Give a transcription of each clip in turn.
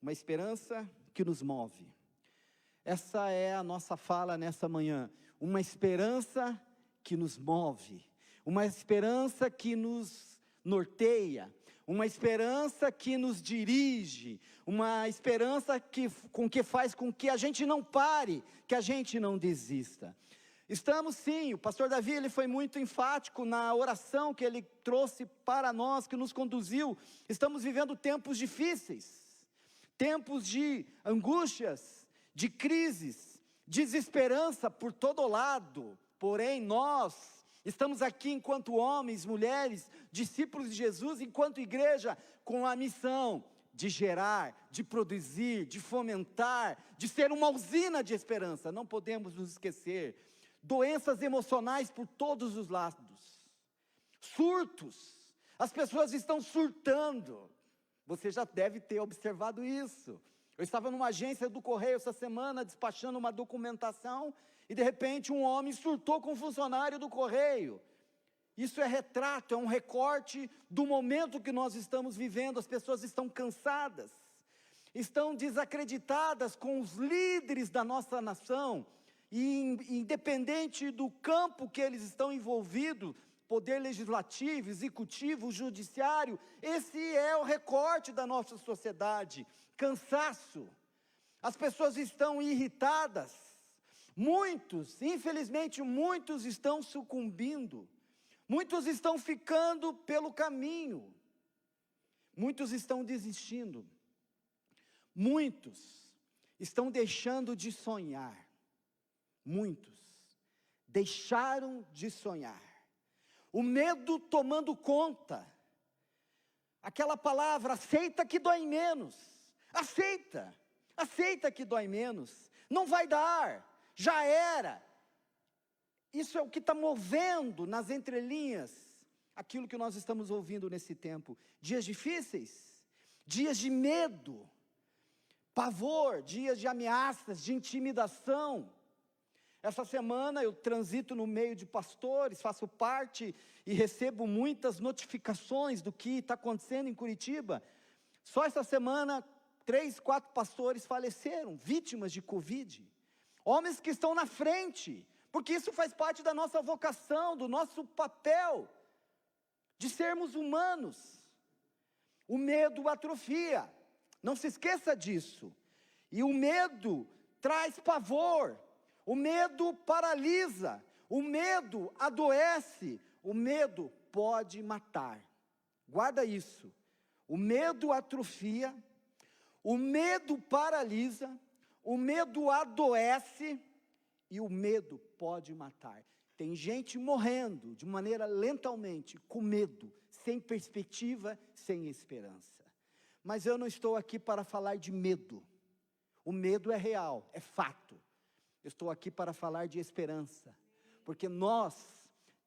uma esperança que nos move. Essa é a nossa fala nessa manhã, uma esperança que nos move, uma esperança que nos norteia, uma esperança que nos dirige, uma esperança que faz com que a gente não pare, que a gente não desista. Estamos sim, o pastor Davi ele foi muito enfático na oração que ele trouxe para nós, que nos conduziu. Estamos vivendo tempos difíceis, tempos de angústias, de crises, desesperança por todo lado. Porém nós estamos aqui enquanto homens, mulheres, discípulos de Jesus, enquanto igreja, com a missão de gerar, de produzir, de fomentar, de ser uma usina de esperança. Não podemos nos esquecer. Doenças emocionais por todos os lados, surtos, as pessoas estão surtando, você já deve ter observado isso. Eu estava numa agência do Correio essa semana, despachando uma documentação, e de repente um homem surtou com um funcionário do Correio. Isso é retrato, é um recorte do momento que nós estamos vivendo. As pessoas estão cansadas, estão desacreditadas com os líderes da nossa nação, e independente do campo que eles estão envolvidos, poder legislativo, executivo, judiciário, esse é o recorte da nossa sociedade. Cansaço, as pessoas estão irritadas, muitos, infelizmente muitos estão sucumbindo, muitos estão ficando pelo caminho, muitos estão desistindo, muitos estão deixando de sonhar. Muitos deixaram de sonhar, o medo tomando conta, aquela palavra, aceita que dói menos, aceita que dói menos, não vai dar, já era. Isso é o que está movendo nas entrelinhas, aquilo que nós estamos ouvindo nesse tempo, dias difíceis, dias de medo, pavor, dias de ameaças, de intimidação. Essa semana eu transito no meio de pastores, faço parte e recebo muitas notificações do que está acontecendo em Curitiba. Só essa semana, 3, 4 pastores faleceram, vítimas de Covid. Homens que estão na frente, porque isso faz parte da nossa vocação, do nosso papel, de sermos humanos. O medo atrofia, não se esqueça disso. E o medo traz pavor. O medo paralisa, o medo adoece, o medo pode matar. Guarda isso. O medo atrofia, o medo paralisa, o medo adoece e o medo pode matar. Tem gente morrendo de maneira lentamente, com medo, sem perspectiva, sem esperança. Mas eu não estou aqui para falar de medo. O medo é real, é fato. Eu estou aqui para falar de esperança, porque nós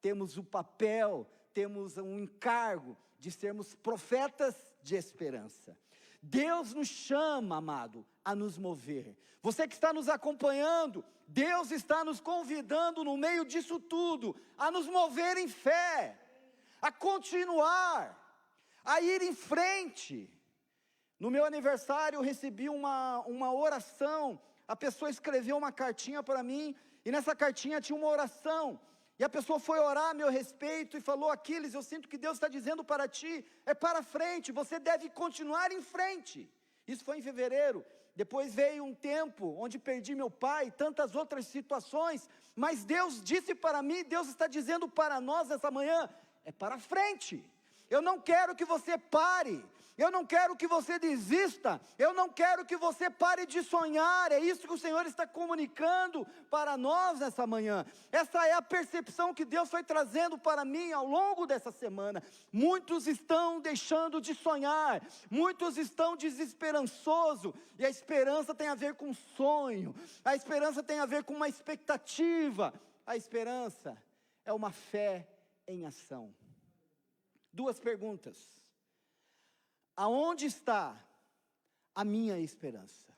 temos o papel, temos um encargo de sermos profetas de esperança. Deus nos chama, amado, a nos mover. Você que está nos acompanhando, Deus está nos convidando no meio disso tudo, a nos mover em fé, a continuar, a ir em frente. No meu aniversário eu recebi uma oração. A pessoa escreveu uma cartinha para mim, e nessa cartinha tinha uma oração, e a pessoa foi orar a meu respeito, e falou: Aquiles, eu sinto que Deus está dizendo para ti, é para frente, você deve continuar em frente. Isso foi em fevereiro, depois veio um tempo, onde perdi meu pai, tantas outras situações, mas Deus disse para mim, Deus está dizendo para nós essa manhã, é para frente. Eu não quero que você pare, eu não quero que você desista, eu não quero que você pare de sonhar. É isso que o Senhor está comunicando para nós nessa manhã. Essa é a percepção que Deus foi trazendo para mim ao longo dessa semana. Muitos estão deixando de sonhar, muitos estão desesperançosos, e a esperança tem a ver com sonho, a esperança tem a ver com uma expectativa, a esperança é uma fé em ação. 2 perguntas: aonde está a minha esperança?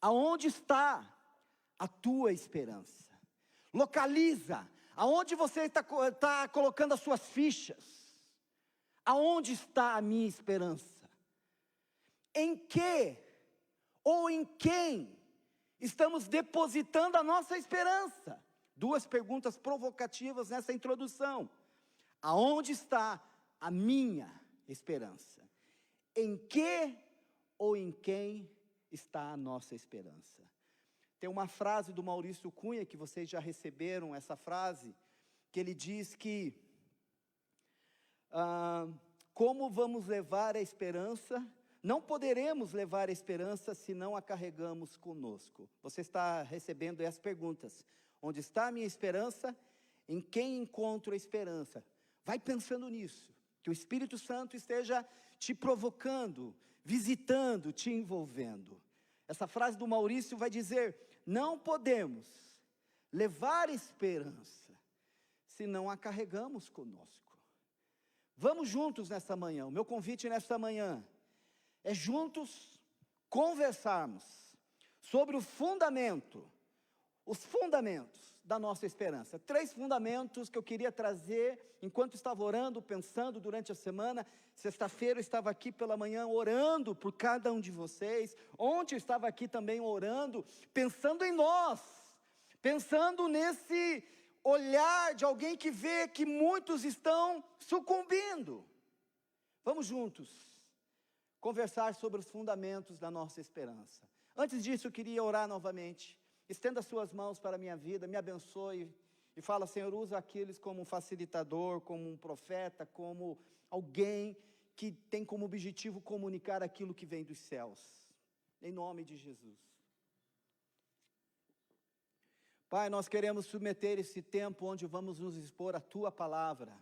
Aonde está a tua esperança? Localiza, aonde você está colocando as suas fichas? Aonde está a minha esperança? em que ou em quem estamos depositando a nossa esperança? Duas perguntas provocativas nessa introdução. Aonde está a minha esperança? Em que ou em quem está a nossa esperança? Tem uma frase do Maurício Cunha, que vocês já receberam essa frase, que ele diz que, como vamos levar a esperança? Não poderemos levar a esperança se não a carregamos conosco. Você está recebendo essas perguntas. Onde está a minha esperança? Em quem encontro a esperança? Vai pensando nisso, que o Espírito Santo esteja te provocando, visitando, te envolvendo. Essa frase do Maurício vai dizer: não podemos levar esperança se não a carregamos conosco. Vamos juntos nessa manhã. O meu convite nessa manhã é juntos conversarmos sobre os fundamentos da nossa esperança. 3 fundamentos que eu queria trazer enquanto estava orando, pensando durante a semana. Sexta-feira eu estava aqui pela manhã orando por cada um de vocês. Ontem eu estava aqui também orando, pensando em nós, pensando nesse olhar de alguém que vê que muitos estão sucumbindo. Vamos juntos conversar sobre os fundamentos da nossa esperança. Antes disso, eu queria orar novamente. Estenda as suas mãos para a minha vida, me abençoe e fala: Senhor, usa aqueles como um facilitador, como um profeta, como alguém que tem como objetivo comunicar aquilo que vem dos céus, em nome de Jesus. Pai, nós queremos submeter esse tempo onde vamos nos expor à Tua Palavra.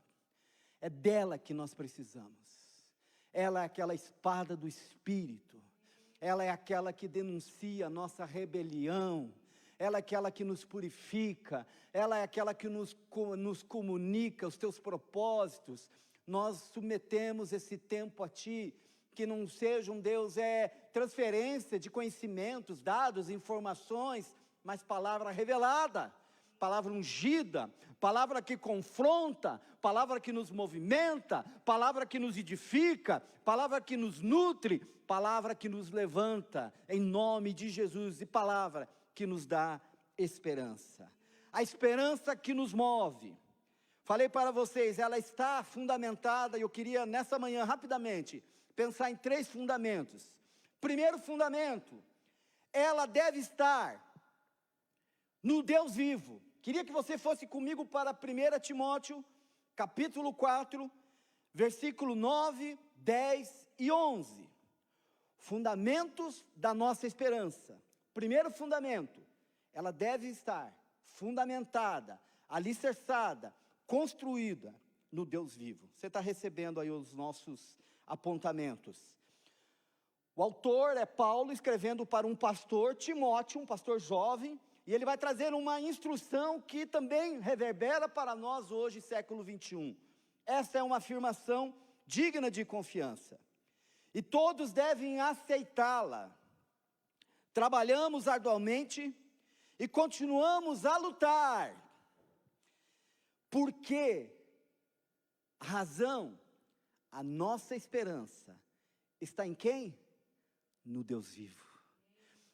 É dela que nós precisamos. Ela é aquela espada do Espírito, ela é aquela que denuncia a nossa rebelião, ela é aquela que nos purifica, ela é aquela que nos comunica os Teus propósitos. Nós submetemos esse tempo a Ti, que não seja um Deus, transferência de conhecimentos, dados, informações, mas palavra revelada, palavra ungida, palavra que confronta, palavra que nos movimenta, palavra que nos edifica, palavra que nos nutre, palavra que nos levanta, em nome de Jesus, e palavra que nos dá esperança. A esperança que nos move. Falei para vocês, ela está fundamentada, e eu queria nessa manhã, rapidamente, pensar em 3 fundamentos. Primeiro fundamento, ela deve estar no Deus vivo. Queria que você fosse comigo para 1 Timóteo, capítulo 4, versículo 9, 10 e 11. Fundamentos da nossa esperança. Primeiro fundamento, ela deve estar fundamentada, alicerçada, construída no Deus vivo. Você está recebendo aí os nossos apontamentos. O autor é Paulo, escrevendo para um pastor, Timóteo, um pastor jovem, e ele vai trazer uma instrução que também reverbera para nós hoje, século 21. Essa é uma afirmação digna de confiança, e todos devem aceitá-la. Trabalhamos arduamente e continuamos a lutar, porque a razão, a nossa esperança, está em quem? No Deus vivo,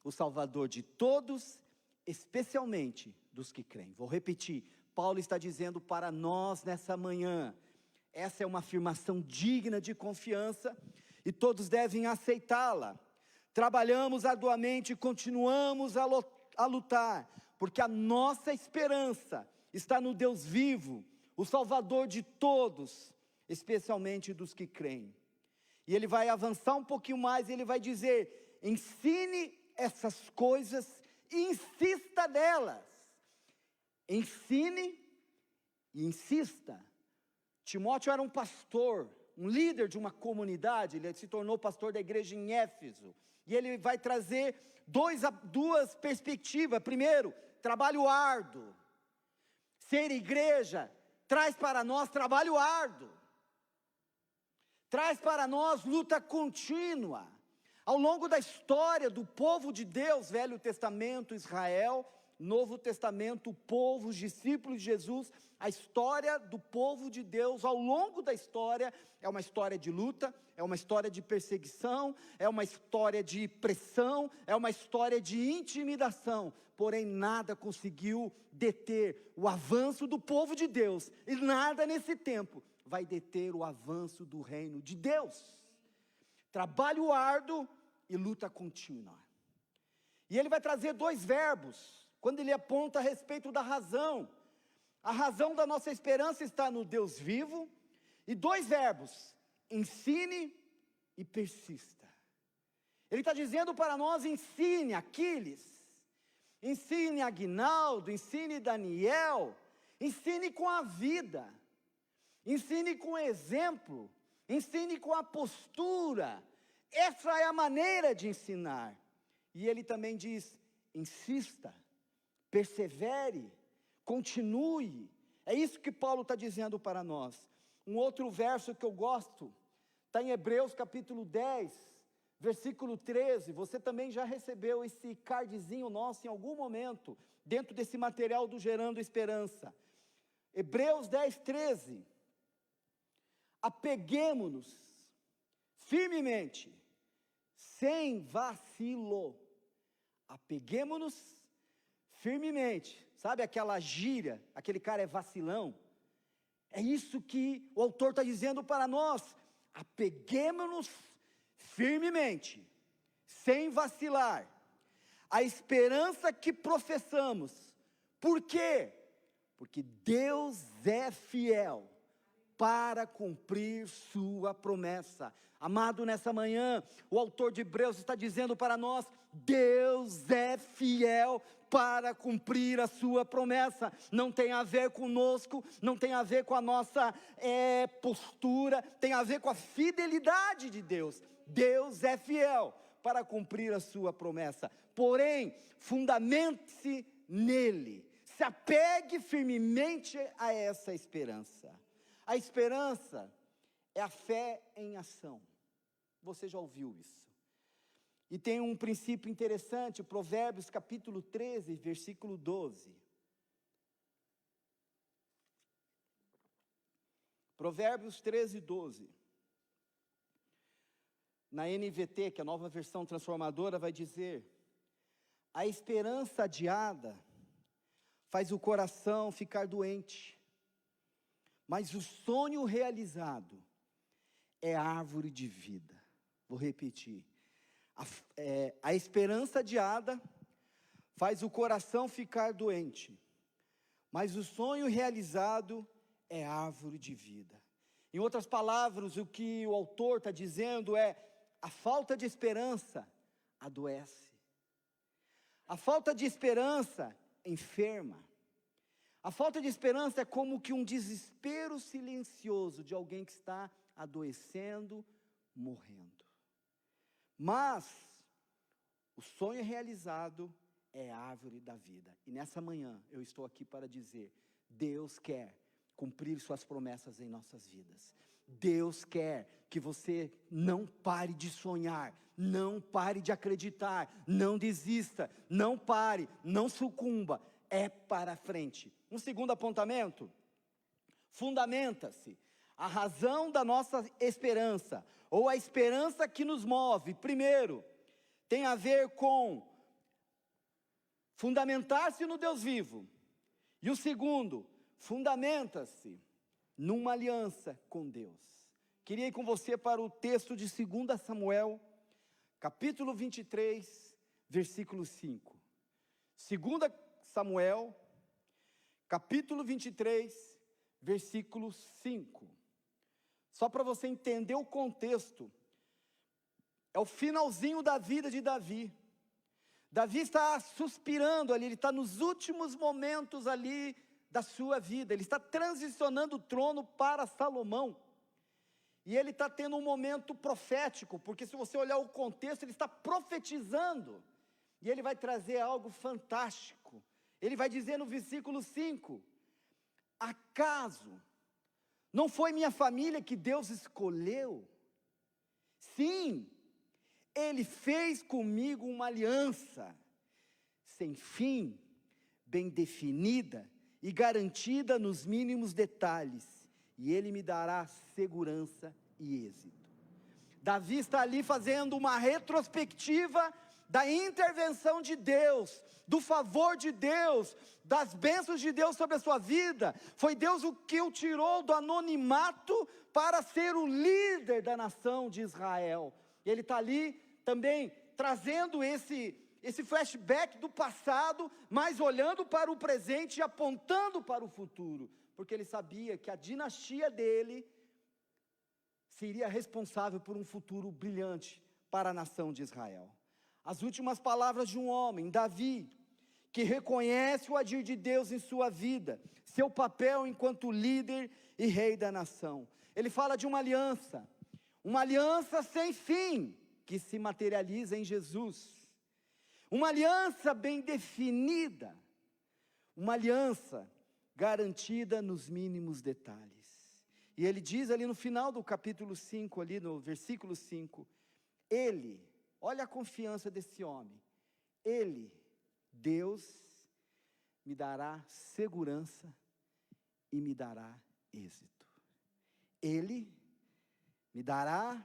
o Salvador de todos, especialmente dos que creem. Vou repetir, Paulo está dizendo para nós nessa manhã, essa é uma afirmação digna de confiança, e todos devem aceitá-la. Trabalhamos arduamente e continuamos a lutar, porque a nossa esperança está no Deus vivo, o Salvador de todos, especialmente dos que creem. E ele vai avançar um pouquinho mais, e ele vai dizer: ensine essas coisas e insista nelas. Ensine e insista. Timóteo era um pastor, um líder de uma comunidade, ele se tornou pastor da igreja em Éfeso, e ele vai trazer duas perspectivas. Primeiro, trabalho árduo. Ser igreja traz para nós trabalho árduo, traz para nós luta contínua. Ao longo da história do povo de Deus, Velho Testamento, Israel, Novo Testamento, o povo, os discípulos de Jesus, a história do povo de Deus ao longo da história, é uma história de luta, é uma história de perseguição, é uma história de pressão, é uma história de intimidação, porém nada conseguiu deter o avanço do povo de Deus, e nada nesse tempo vai deter o avanço do reino de Deus. Trabalho árduo e luta contínua. E ele vai trazer dois verbos, quando ele aponta a respeito da razão. A razão da nossa esperança está no Deus vivo, e dois verbos, ensine e persista. Ele está dizendo para nós, ensine Aquiles, ensine Aguinaldo, ensine Daniel, ensine com a vida, ensine com exemplo, ensine com a postura. Essa é a maneira de ensinar. E ele também diz, insista, persevere, continue. É isso que Paulo está dizendo para nós. Um outro verso que eu gosto, está em Hebreus capítulo 10, versículo 13, você também já recebeu esse cardzinho nosso em algum momento, dentro desse material do Gerando Esperança. Hebreus 10, 13, apeguemo-nos firmemente, sem vacilo, apeguemo-nos firmemente, sabe aquela gíria, aquele cara é vacilão? É isso que o autor está dizendo para nós, apeguemo-nos firmemente, sem vacilar, a esperança que professamos. Por quê? Porque Deus é fiel para cumprir sua promessa. Amado, nessa manhã, o autor de Hebreus está dizendo para nós, Deus é fiel para cumprir a sua promessa. Não tem a ver conosco, não tem a ver com a nossa postura, tem a ver com a fidelidade de Deus. Deus é fiel para cumprir a sua promessa. Porém, fundamente-se nele, se apegue firmemente a essa esperança. A esperança é a fé em ação. Você já ouviu isso? E tem um princípio interessante, Provérbios capítulo 13, versículo 12. Provérbios 13, 12. Na NVT, que é a nova versão transformadora, vai dizer: a esperança adiada faz o coração ficar doente, mas o sonho realizado é árvore de vida. Vou repetir. A esperança adiada faz o coração ficar doente, mas o sonho realizado é árvore de vida. Em outras palavras, o que o autor está dizendo é, a falta de esperança adoece. A falta de esperança enferma. A falta de esperança é como que um desespero silencioso de alguém que está adoecendo, morrendo. Mas o sonho realizado é a árvore da vida. E nessa manhã eu estou aqui para dizer, Deus quer cumprir suas promessas em nossas vidas. Deus quer que você não pare de sonhar, não pare de acreditar, não desista, não pare, não sucumba, é para frente. Um segundo apontamento, fundamenta-se a razão da nossa esperança, ou a esperança que nos move. Primeiro, tem a ver com fundamentar-se no Deus vivo. E o segundo, fundamenta-se numa aliança com Deus. Queria ir com você para o texto de 2 Samuel, capítulo 23, versículo 5. 2 Samuel, capítulo 23, versículo 5. Só para você entender o contexto, é o finalzinho da vida de Davi. Davi está suspirando ali, ele está nos últimos momentos ali da sua vida, ele está transicionando o trono para Salomão, e ele está tendo um momento profético, porque se você olhar o contexto, ele está profetizando, e ele vai trazer algo fantástico. Ele vai dizer no versículo 5, acaso não foi minha família que Deus escolheu? Sim, Ele fez comigo uma aliança sem fim, bem definida e garantida nos mínimos detalhes, e Ele me dará segurança e êxito. Davi está ali fazendo uma retrospectiva da intervenção de Deus, do favor de Deus, das bênçãos de Deus sobre a sua vida. Foi Deus o que o tirou do anonimato para ser o líder da nação de Israel. Ele está ali também trazendo esse flashback do passado, mas olhando para o presente e apontando para o futuro, porque ele sabia que a dinastia dele seria responsável por um futuro brilhante para a nação de Israel. As últimas palavras de um homem, Davi, que reconhece o agir de Deus em sua vida, seu papel enquanto líder e rei da nação. Ele fala de uma aliança sem fim, que se materializa em Jesus. Uma aliança bem definida, uma aliança garantida nos mínimos detalhes. E ele diz ali no final do capítulo 5, ali no versículo 5, ele, olha a confiança desse homem, ele, Deus, me dará segurança e me dará êxito. Ele me dará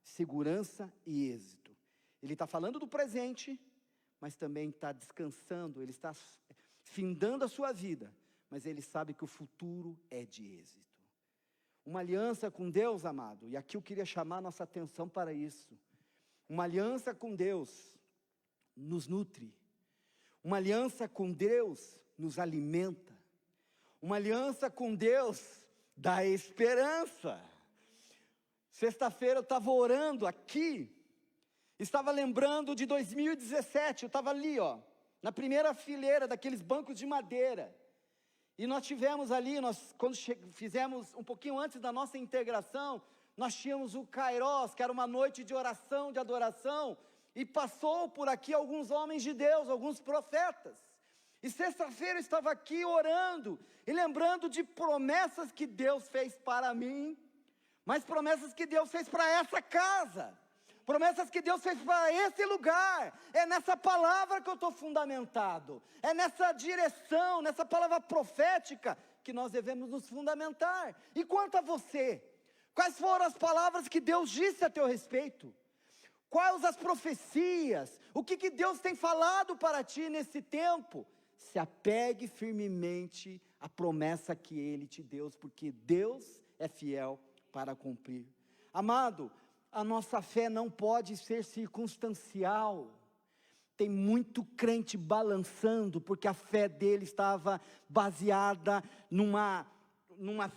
segurança e êxito. Ele está falando do presente, mas também está descansando, ele está findando a sua vida, mas ele sabe que o futuro é de êxito. Uma aliança com Deus, amado, e aqui eu queria chamar nossa atenção para isso. Uma aliança com Deus nos nutre. Uma aliança com Deus nos alimenta. Uma aliança com Deus dá esperança. Sexta-feira eu estava orando aqui, estava lembrando de 2017, eu estava ali, na primeira fileira daqueles bancos de madeira. E nós tivemos ali, quando fizemos um pouquinho antes da nossa integração, nós tínhamos o Kairos, que era uma noite de oração, de adoração, e passou por aqui alguns homens de Deus, alguns profetas. E sexta-feira eu estava aqui orando, e lembrando de promessas que Deus fez para mim, mas promessas que Deus fez para essa casa, promessas que Deus fez para esse lugar. É nessa palavra que eu estou fundamentado, é nessa direção, nessa palavra profética que nós devemos nos fundamentar. E quanto a você, quais foram as palavras que Deus disse a teu respeito? Quais as profecias? O que Deus tem falado para ti nesse tempo? Se apegue firmemente à promessa que Ele te deu, porque Deus é fiel para cumprir. Amado, a nossa fé não pode ser circunstancial. Tem muito crente balançando, porque a fé dele estava baseada numa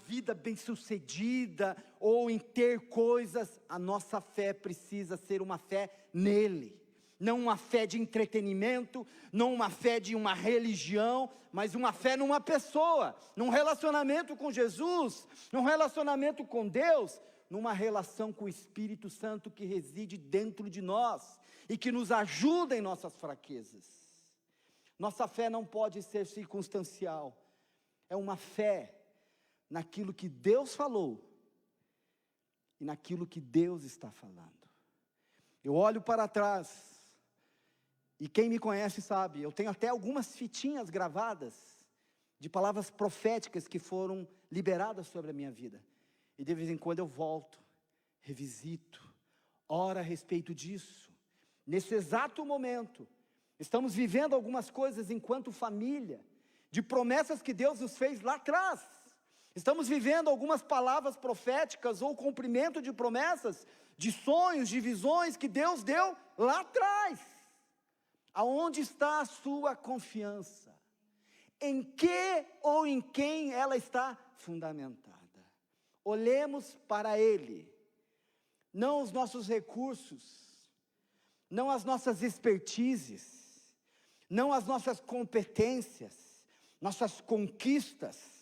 vida bem-sucedida, ou em ter coisas. A nossa fé precisa ser uma fé nele, não uma fé de entretenimento, não uma fé de uma religião, mas uma fé numa pessoa, num relacionamento com Jesus, num relacionamento com Deus, numa relação com o Espírito Santo que reside dentro de nós, e que nos ajuda em nossas fraquezas. Nossa fé não pode ser circunstancial, é uma fé naquilo que Deus falou, e naquilo que Deus está falando. Eu olho para trás, e quem me conhece sabe, eu tenho até algumas fitinhas gravadas, de palavras proféticas que foram liberadas sobre a minha vida, e de vez em quando eu volto, revisito, oro a respeito disso. Nesse exato momento, estamos vivendo algumas coisas enquanto família, de promessas que Deus nos fez lá atrás. Estamos vivendo algumas palavras proféticas, ou cumprimento de promessas, de sonhos, de visões que Deus deu lá atrás. Aonde está a sua confiança? Em que ou em quem ela está fundamentada? Olhemos para Ele, não os nossos recursos, não as nossas expertises, não as nossas competências, nossas conquistas.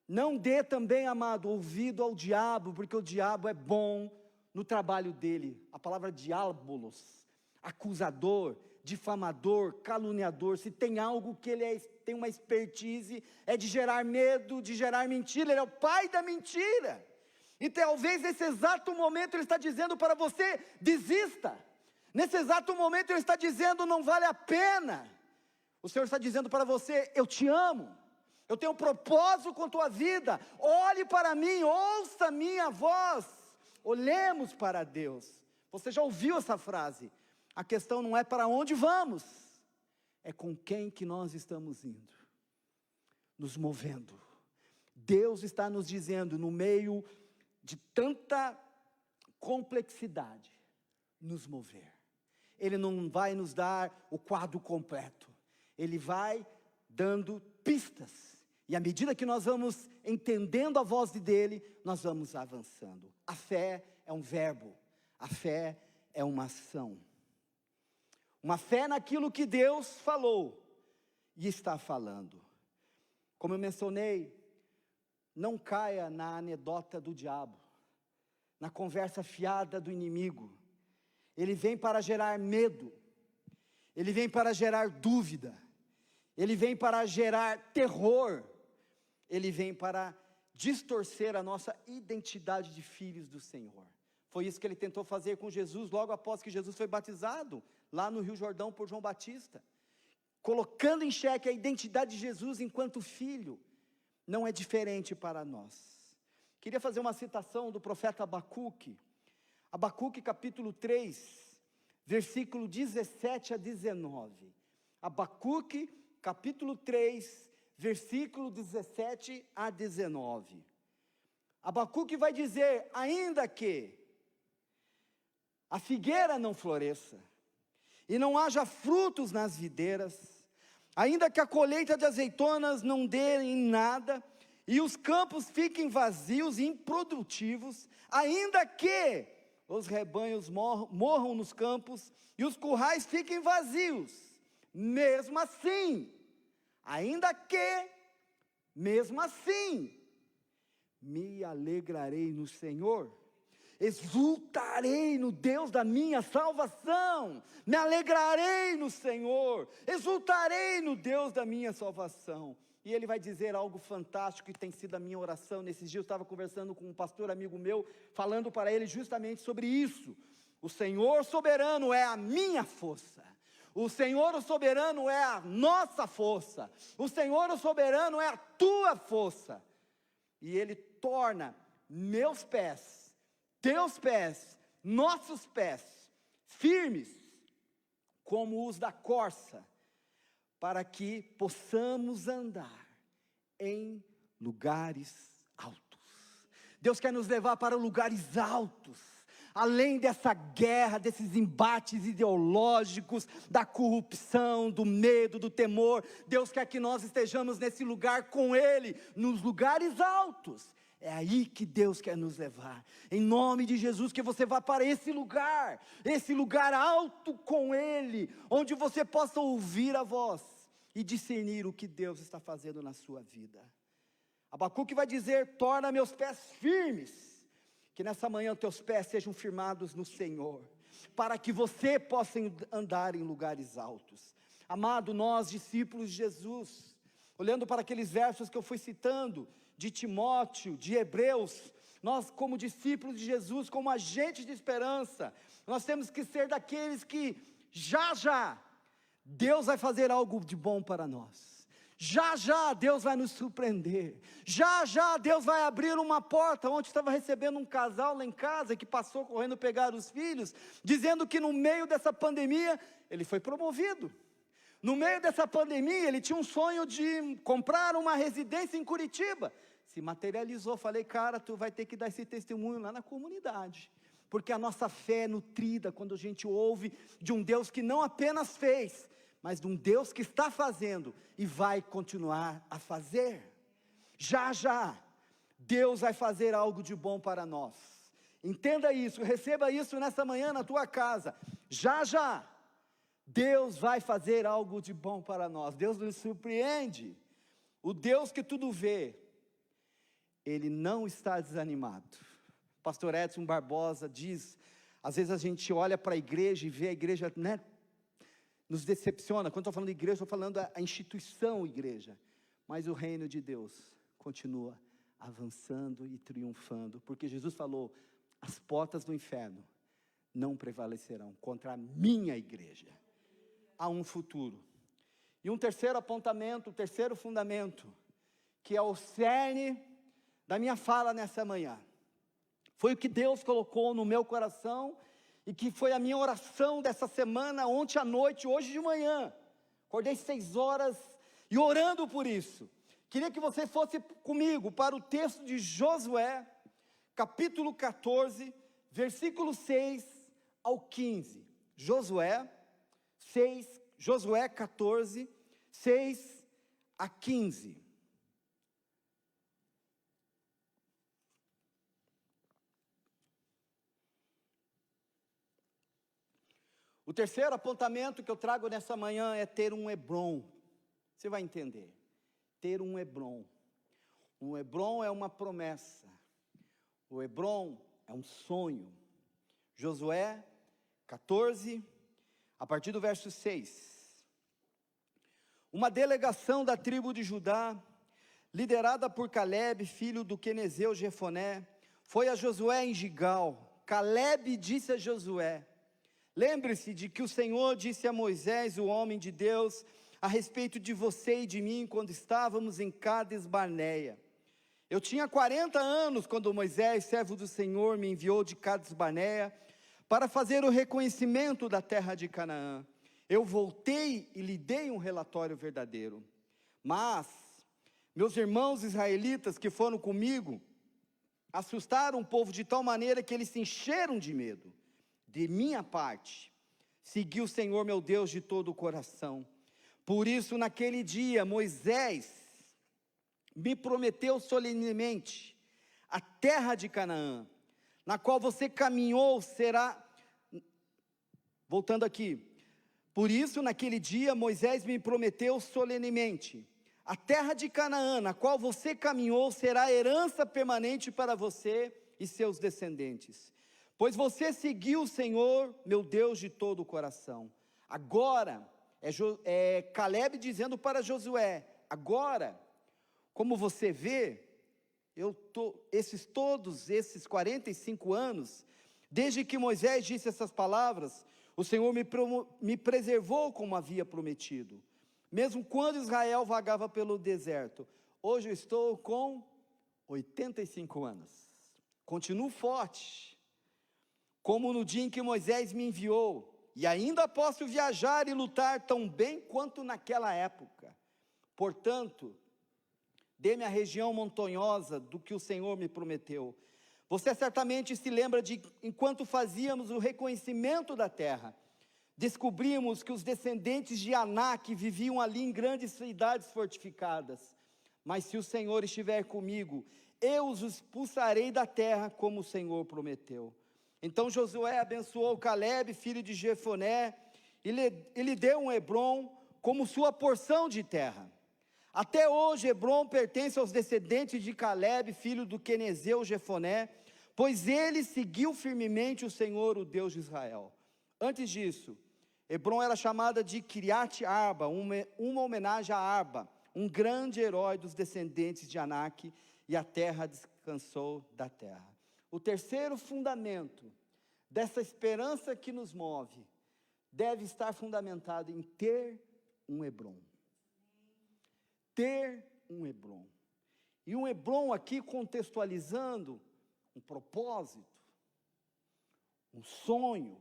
Não dê também, amado, ouvido ao diabo, porque o diabo é bom no trabalho dele. A palavra diabolos, acusador, difamador, caluniador, se tem algo que ele tem uma expertise, é de gerar medo, de gerar mentira. Ele é o pai da mentira. E talvez nesse exato momento ele está dizendo para você, desista. Nesse exato momento ele está dizendo, não vale a pena. O Senhor está dizendo para você: eu te amo, eu tenho um propósito com a tua vida, olhe para mim, ouça minha voz, olhemos para Deus. Você já ouviu essa frase? A questão não é para onde vamos, é com quem que nós estamos indo, nos movendo. Deus está nos dizendo, no meio de tanta complexidade, nos mover. Ele não vai nos dar o quadro completo, Ele vai dando pistas, e à medida que nós vamos entendendo a voz dEle, nós vamos avançando. A fé é um verbo, a fé é uma ação. Uma fé naquilo que Deus falou e está falando. Como eu mencionei, não caia na anedota do diabo, na conversa fiada do inimigo. Ele vem para gerar medo, ele vem para gerar dúvida, ele vem para gerar terror, ele vem para distorcer a nossa identidade de filhos do Senhor. Foi isso que ele tentou fazer com Jesus, logo após que Jesus foi batizado, lá no Rio Jordão por João Batista, colocando em xeque a identidade de Jesus enquanto filho. Não é diferente para nós. Queria fazer uma citação do profeta Abacuque, Abacuque capítulo 3, versículo 17 a 19, Abacuque capítulo 3, versículo 17 a 19, Abacuque vai dizer: ainda que a figueira não floresça, e não haja frutos nas videiras, ainda que a colheita de azeitonas não dê em nada, e os campos fiquem vazios e improdutivos, ainda que os rebanhos morram nos campos, e os currais fiquem vazios, mesmo assim, ainda que, mesmo assim, me alegrarei no Senhor, exultarei no Deus da minha salvação, me alegrarei no Senhor, exultarei no Deus da minha salvação. E ele vai dizer algo fantástico que tem sido a minha oração. Nesses dias eu estava conversando com um pastor amigo meu, falando para ele justamente sobre isso. O Senhor soberano é a minha força, o Senhor o soberano é a nossa força, o Senhor o soberano é a tua força, e Ele torna meus pés, teus pés, nossos pés, firmes, como os da corça, para que possamos andar em lugares altos. Deus quer nos levar para lugares altos, além dessa guerra, desses embates ideológicos, da corrupção, do medo, do temor. Deus quer que nós estejamos nesse lugar com Ele, nos lugares altos. É aí que Deus quer nos levar, em nome de Jesus, que você vá para esse lugar alto com Ele, onde você possa ouvir a voz e discernir o que Deus está fazendo na sua vida. Abacuque vai dizer: torna meus pés firmes, que nessa manhã teus pés sejam firmados no Senhor, para que você possa andar em lugares altos. Amado, nós discípulos de Jesus, olhando para aqueles versos que eu fui citando, de Timóteo, de Hebreus, nós como discípulos de Jesus, como agentes de esperança, nós temos que ser daqueles que já Deus vai fazer algo de bom para nós, já Deus vai nos surpreender, já Deus vai abrir uma porta. Ontem estava recebendo um casal lá em casa, que passou correndo pegar os filhos, dizendo que no meio dessa pandemia, ele foi promovido. No meio dessa pandemia, ele tinha um sonho de comprar uma residência em Curitiba, se materializou. Falei: cara, tu vai ter que dar esse testemunho lá na comunidade, porque a nossa fé é nutrida quando a gente ouve de um Deus que não apenas fez, mas de um Deus que está fazendo e vai continuar a fazer. Já Deus vai fazer algo de bom para nós. Entenda isso, receba isso nessa manhã na tua casa. Já Deus vai fazer algo de bom para nós. Deus nos surpreende. O Deus que tudo vê, Ele não está desanimado. Pastor Edson Barbosa diz, às vezes a gente olha para a igreja e vê a igreja, nos decepciona. Quando estou falando de igreja, estou falando a instituição igreja, mas o reino de Deus continua avançando e triunfando, porque Jesus falou: as portas do inferno não prevalecerão contra a minha igreja. Há um futuro, E um terceiro apontamento, o terceiro fundamento, que é o cerne da minha fala nessa manhã. Foi o que Deus colocou no meu coração e que foi a minha oração dessa semana, ontem à noite, hoje de manhã. Acordei 6 horas e orando por isso. Queria que você fosse comigo para o texto de Josué, capítulo 14, versículo 6 ao 15. Josué 14, 6 a 15. O terceiro apontamento que eu trago nessa manhã é ter um Hebrom. Você vai entender. Ter um Hebrom. Um Hebrom é uma promessa. O Hebrom é um sonho. Josué 14, a partir do verso 6. Uma delegação da tribo de Judá, liderada por Caleb, filho do quenezeu Jefoné, foi a Josué em Gigal. Caleb disse a Josué: lembre-se de que o Senhor disse a Moisés, o homem de Deus, a respeito de você e de mim, quando estávamos em Cades Barneia. Eu tinha 40 anos quando Moisés, servo do Senhor, me enviou de Cades Barneia para fazer o reconhecimento da terra de Canaã. Eu voltei e lhe dei um relatório verdadeiro. Mas meus irmãos israelitas que foram comigo assustaram o povo de tal maneira que eles se encheram de medo. De minha parte, segui o Senhor meu Deus de todo o coração. Por isso, naquele dia, Moisés me prometeu solenemente: a terra de Canaã, na qual você caminhou, será... Voltando aqui. Por isso, naquele dia, Moisés me prometeu solenemente: a terra de Canaã, na qual você caminhou, será herança permanente para você e seus descendentes. Pois você seguiu o Senhor, meu Deus, de todo o coração. Agora, é Caleb dizendo para Josué: agora, como você vê, todos esses 45 anos, desde que Moisés disse essas palavras, o Senhor me preservou como havia prometido, mesmo quando Israel vagava pelo deserto. Hoje eu estou com 85 anos, continuo forte, como no dia em que Moisés me enviou, e ainda posso viajar e lutar tão bem quanto naquela época. Portanto, dê-me a região montanhosa do que o Senhor me prometeu. Você certamente se lembra de, enquanto fazíamos o reconhecimento da terra, descobrimos que os descendentes de Anak viviam ali em grandes cidades fortificadas. Mas se o Senhor estiver comigo, eu os expulsarei da terra, como o Senhor prometeu. Então Josué abençoou Caleb, filho de Jefoné, e lhe deu um Hebrom como sua porção de terra. Até hoje Hebrom pertence aos descendentes de Caleb, filho do quenezeu Jefoné, pois ele seguiu firmemente o Senhor, o Deus de Israel. Antes disso, Hebrom era chamada de Kiriat Arba, uma homenagem a Arba, um grande herói dos descendentes de Anak, e a terra descansou da terra. O terceiro fundamento dessa esperança que nos move deve estar fundamentado em ter um Hebrom. Ter um Hebrom. E um Hebrom aqui contextualizando um propósito, um sonho,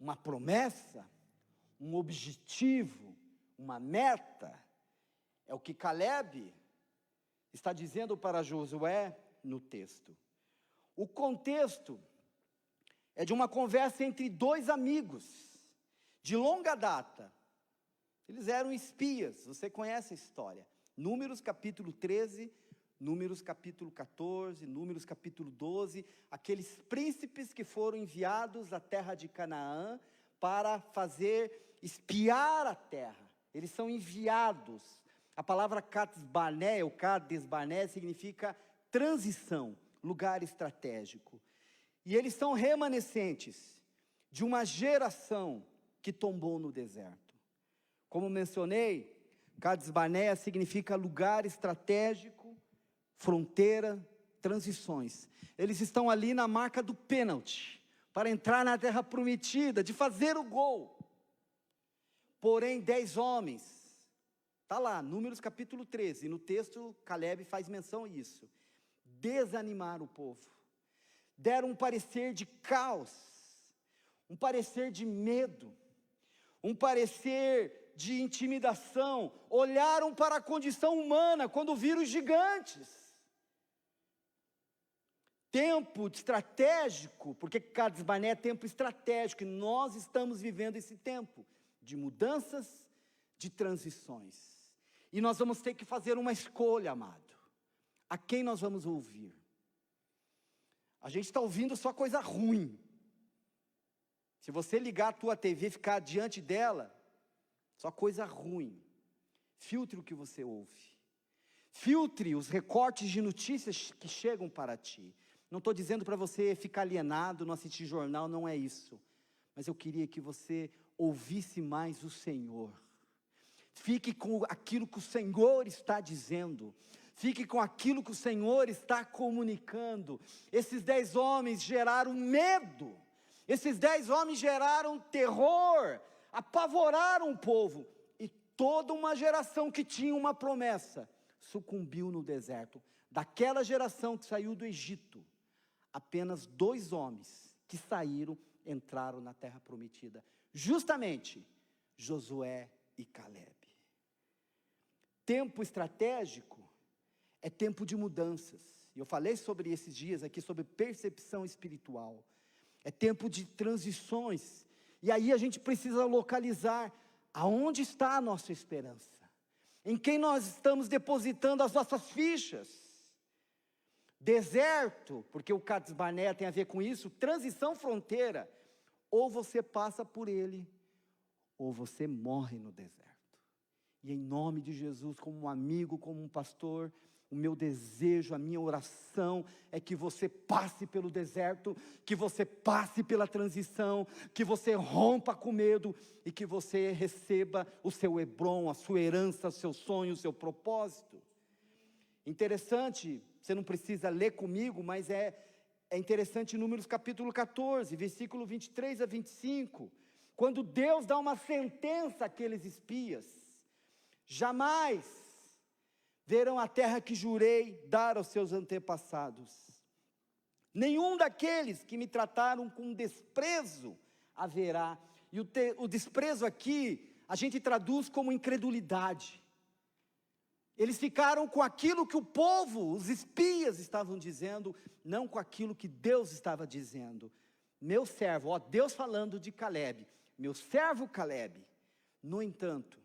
uma promessa, um objetivo, uma meta. É o que Caleb está dizendo para Josué no texto. O contexto é de uma conversa entre dois amigos de longa data. Eles eram espias, você conhece a história. Números capítulo 13, Números capítulo 14, Números capítulo 12, aqueles príncipes que foram enviados à terra de Canaã para espiar a terra. Eles são enviados. A palavra Cades Barneia, ou Cades Barneia, significa transição, lugar estratégico. E eles são remanescentes de uma geração que tombou no deserto. Como mencionei, Cades Barneia significa lugar estratégico, fronteira, transições. Eles estão ali na marca do pênalti, para entrar na terra prometida, de fazer o gol. porém 10 homens, está lá, Números capítulo 13, e no texto Caleb faz menção a isso, desanimaram o povo, deram um parecer de caos, um parecer de medo, um parecer de intimidação, olharam para a condição humana quando viram os gigantes. Tempo estratégico, porque Cades Barnea é tempo estratégico, e nós estamos vivendo esse tempo de mudanças, de transições, e nós vamos ter que fazer uma escolha, amado, a quem nós vamos ouvir. A gente está ouvindo só coisa ruim. Se você ligar a tua TV e ficar diante dela, só coisa ruim. Filtre o que você ouve. Filtre os recortes de notícias que chegam para ti. Não estou dizendo para você ficar alienado, não assistir jornal, não é isso. Mas eu queria que você ouvisse mais o Senhor. Fique com aquilo que o Senhor está dizendo. Fique com aquilo que o Senhor está comunicando. Esses 10 homens geraram medo. Esses 10 homens geraram terror. Apavoraram o povo. E toda uma geração que tinha uma promessa sucumbiu no deserto. Daquela geração que saiu do Egito, apenas 2 homens que saíram, entraram na terra prometida. Justamente, Josué e Caleb. Tempo estratégico é tempo de mudanças. E eu falei sobre esses dias aqui, sobre percepção espiritual. É tempo de transições. E aí a gente precisa localizar aonde está a nossa esperança. Em quem nós estamos depositando as nossas fichas. Deserto, porque o Cades Barnea tem a ver com isso, transição fronteira. Ou você passa por ele, ou você morre no deserto. E em nome de Jesus, como um amigo, como um pastor, o meu desejo, a minha oração é que você passe pelo deserto, que você passe pela transição, que você rompa com medo e que você receba o seu Hebron, a sua herança, o seu sonho, o seu propósito. Interessante, você não precisa ler comigo, mas é interessante em Números capítulo 14, versículo 23 a 25, quando Deus dá uma sentença àqueles espias: jamais verão a terra que jurei dar aos seus antepassados. Nenhum daqueles que me trataram com desprezo haverá. E o desprezo aqui, a gente traduz como incredulidade. Eles ficaram com aquilo que o povo, os espias estavam dizendo, não com aquilo que Deus estava dizendo. Meu servo, ó, Deus falando de Caleb, meu servo Caleb, no entanto,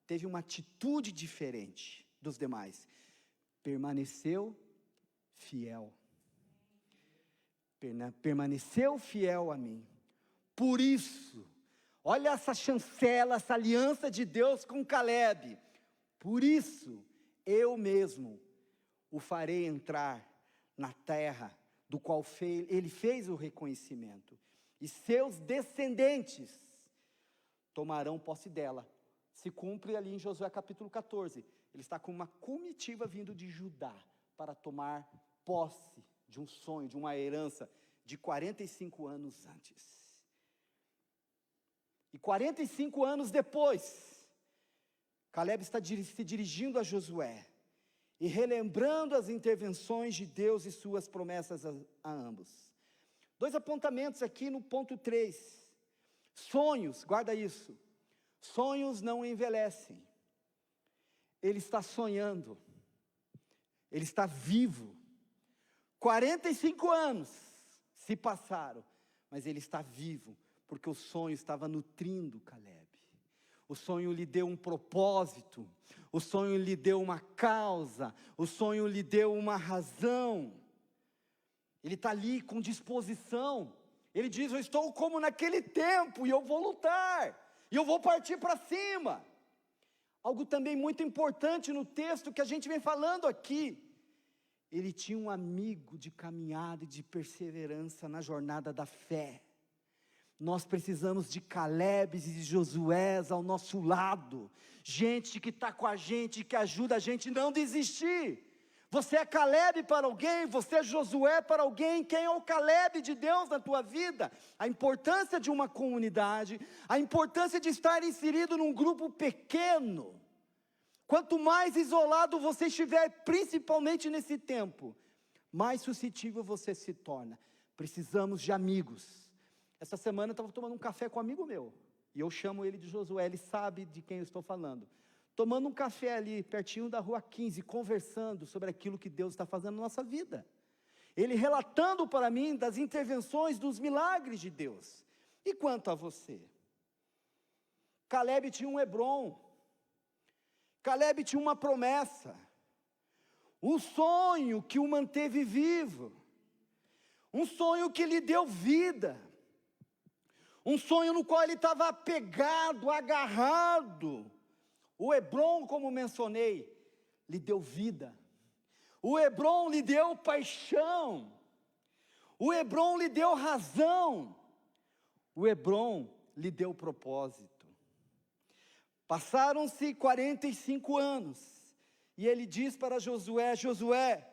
teve uma atitude diferente dos demais, permaneceu fiel, permaneceu fiel a mim. Por isso, olha essa chancela, essa aliança de Deus com Caleb, por isso, eu mesmo o farei entrar na terra, do qual ele fez o reconhecimento, e seus descendentes tomarão posse dela. Se cumpre ali em Josué capítulo 14, ele está com uma comitiva vindo de Judá, para tomar posse de um sonho, de uma herança, de 45 anos antes. E 45 anos depois, Caleb está se dirigindo a Josué, e relembrando as intervenções de Deus e suas promessas a ambos. 2 apontamentos aqui no ponto 3, sonhos, guarda isso, sonhos não envelhecem, ele está sonhando, ele está vivo, 45 anos se passaram, mas ele está vivo, porque o sonho estava nutrindo Caleb, o sonho lhe deu um propósito, o sonho lhe deu uma causa, o sonho lhe deu uma razão, ele está ali com disposição, ele diz: eu estou como naquele tempo, e eu vou lutar, e eu vou partir para cima. Algo também muito importante no texto que a gente vem falando aqui, ele tinha um amigo de caminhada e de perseverança na jornada da fé. Nós precisamos de Calebes e de Josués ao nosso lado, gente que está com a gente, que ajuda a gente a não desistir, Você é Caleb para alguém, você é Josué para alguém. Quem é o Caleb de Deus na tua vida? A importância de uma comunidade, a importância de estar inserido num grupo pequeno. Quanto mais isolado você estiver, principalmente nesse tempo, mais suscetível você se torna. Precisamos de amigos. Essa semana eu estava tomando um café com um amigo meu, e eu chamo ele de Josué, ele sabe de quem eu estou falando. Tomando um café ali, pertinho da rua 15, conversando sobre aquilo que Deus está fazendo na nossa vida. Ele relatando para mim das intervenções, dos milagres de Deus. E quanto a você? Caleb tinha um Hebron. Caleb tinha uma promessa. Um sonho que o manteve vivo. Um sonho que lhe deu vida. Um sonho no qual ele estava apegado, agarrado. O Hebron, como mencionei, lhe deu vida. O Hebron lhe deu paixão. O Hebron lhe deu razão. O Hebron lhe deu propósito. Passaram-se 45 anos. E ele diz para Josué: Josué,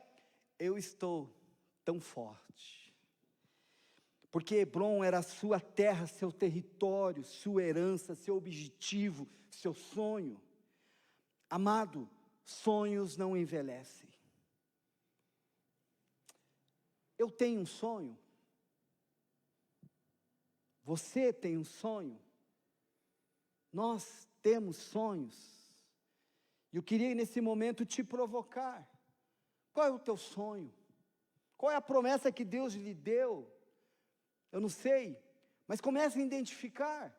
eu estou tão forte. Porque Hebron era a sua terra, seu território, sua herança, seu objetivo, seu sonho. Amado, sonhos não envelhecem. Eu tenho um sonho. Você tem um sonho. Nós temos sonhos. E eu queria nesse momento te provocar. Qual é o teu sonho? Qual é a promessa que Deus lhe deu? Eu não sei, mas comece a identificar.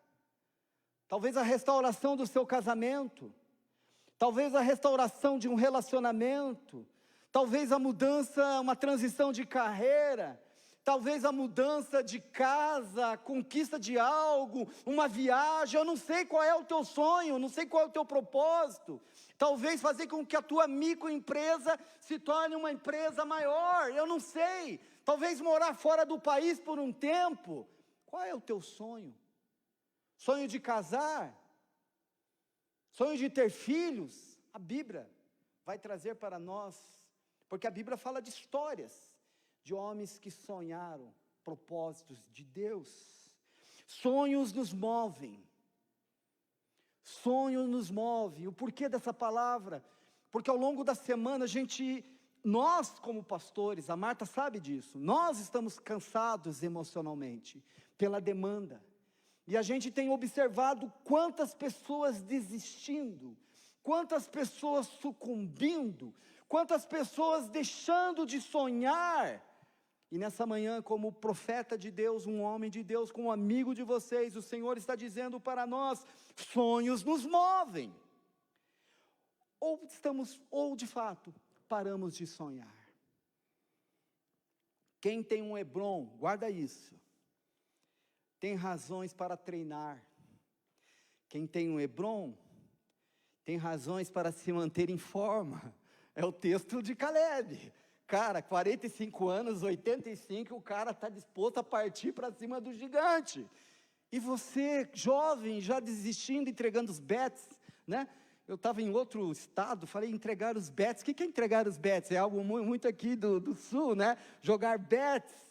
Talvez a restauração do seu casamento. Talvez a restauração de um relacionamento, talvez a mudança, uma transição de carreira, talvez a mudança de casa, a conquista de algo, uma viagem. Eu não sei qual é o teu sonho, não sei qual é o teu propósito. Talvez fazer com que a tua microempresa se torne uma empresa maior, eu não sei. Talvez morar fora do país por um tempo. Qual é o teu sonho? Sonho de casar? Sonho de ter filhos? A Bíblia vai trazer para nós, porque a Bíblia fala de histórias, de homens que sonharam propósitos de Deus. Sonhos nos movem. Sonho nos move. O porquê dessa palavra? Porque ao longo da semana nós como pastores, a Marta sabe disso, nós estamos cansados emocionalmente, pela demanda. E a gente tem observado quantas pessoas desistindo, quantas pessoas sucumbindo, quantas pessoas deixando de sonhar. E nessa manhã, como profeta de Deus, um homem de Deus, como amigo de vocês, o Senhor está dizendo para nós: sonhos nos movem. Ou de fato, paramos de sonhar. Quem tem um Hebron, guarda isso, tem razões para treinar. Quem tem um Hebron, tem razões para se manter em forma. É o texto de Caleb. Cara, 45 anos, 85, o cara está disposto a partir para cima do gigante. E você, jovem, já desistindo, entregando os bets, né? Eu estava em outro estado, falei entregar os bets. O que é entregar os bets? É algo muito aqui do sul, né? Jogar bets.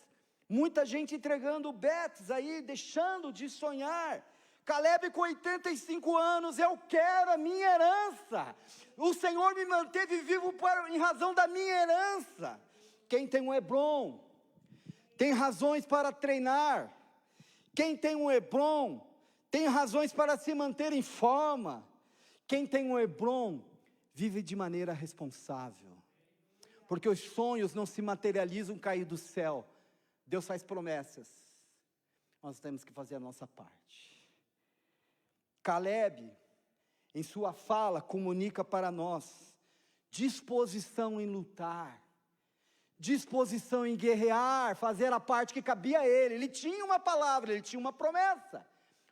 Muita gente entregando bets aí, deixando de sonhar. Caleb com 85 anos, eu quero a minha herança. O Senhor me manteve vivo em razão da minha herança. Quem tem um Hebron, tem razões para treinar. Quem tem um Hebron, tem razões para se manter em forma. Quem tem um Hebron, vive de maneira responsável. Porque os sonhos não se materializam cair do céu. Deus faz promessas. Nós temos que fazer a nossa parte. Caleb, em sua fala, comunica para nós disposição em lutar, disposição em guerrear, fazer a parte que cabia a ele. Ele tinha uma palavra, ele tinha uma promessa,